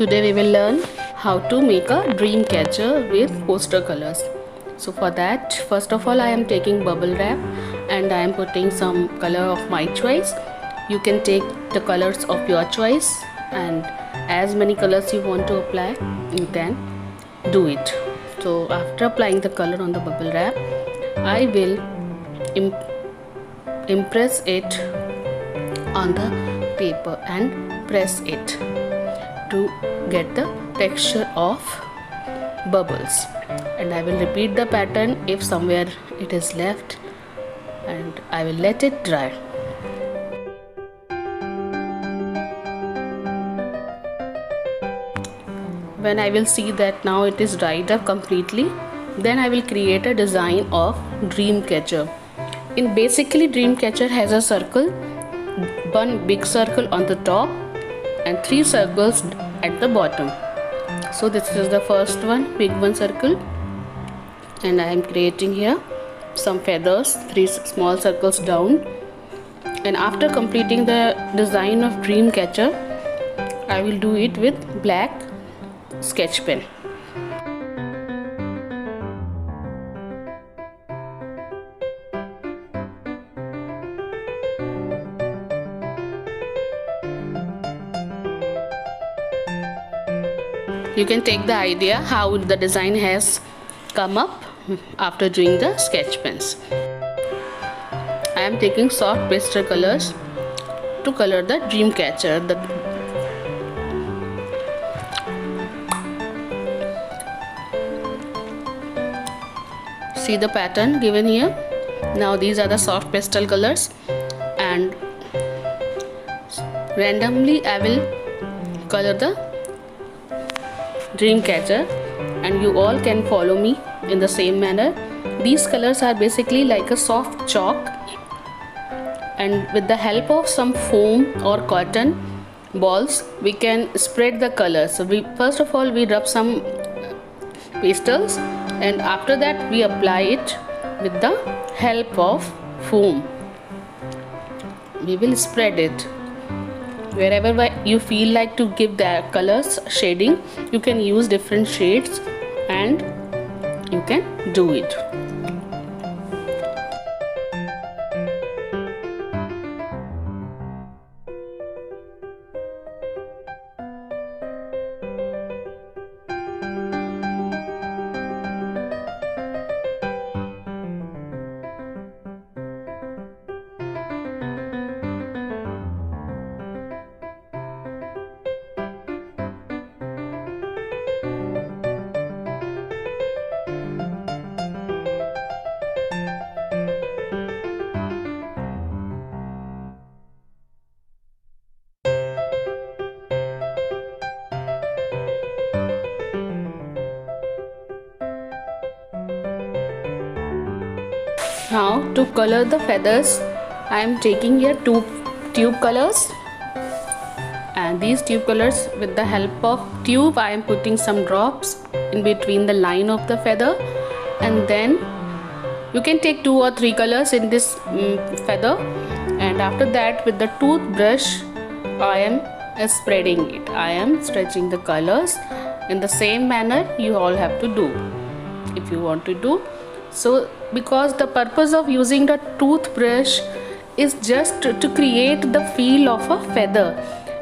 Today we will learn how to make a dream catcher with poster colors. So for that, first of all, I am taking bubble wrap and I am putting some color of my choice. You can take the colors of your choice, and as many colors you want to apply, you can do it. So after applying the color on the bubble wrap, I will impress it on the paper and press it to get the texture of bubbles, and I will repeat the pattern if somewhere it is left, and I will let it dry. When I will see that now it is dried up completely, then I will create a design of dream catcher. Basically dream catcher has a circle, one big circle on the top and 3 circles at the bottom. So this is the first one, big one circle, and I am creating here some feathers, 3 small circles down. And after completing the design of dream catcher, I will do it with black sketch pen. You can take the idea how the design has come up after doing the sketch pens. I am taking soft pastel colors to color the dream catcher. See the pattern given here. Now these are the soft pastel colors, and randomly I will color the dream catcher, and you all can follow me in the same manner. These colors are basically like a soft chalk, and with the help of some foam or cotton balls we can spread the colors. So first of all we rub some pastels, and after that we apply it with the help of foam. We will spread it. Wherever you feel like to give the colors shading, you can use different shades and you can do it. Now to color the feathers, I am taking here 2 tube colors, and these tube colors, with the help of tube I am putting some drops in between the line of the feather, and then you can take 2 or 3 colors in this feather, and after that with the toothbrush I am spreading it. I am stretching the colors in the same manner you all have to do if you want to do. So because the purpose of using the toothbrush is just to create the feel of a feather.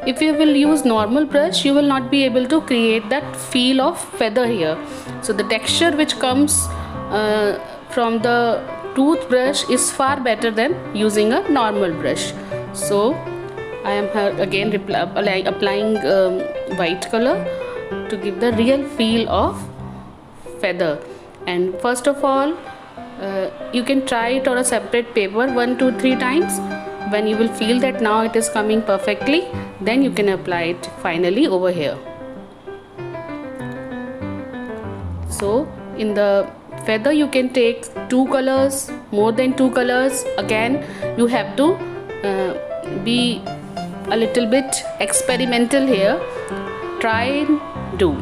If you will use normal brush, you will not be able to create that feel of feather here. So the texture which comes from the toothbrush is far better than using a normal brush. So I am again applying white color to give the real feel of feather. And first of all you can try it on a separate paper 1, 2, 3 times. When you will feel that now it is coming perfectly, then you can apply it finally over here. So in the feather you can take 2 colors, more than 2 colors. Again you have to be a little bit experimental here. Try and do.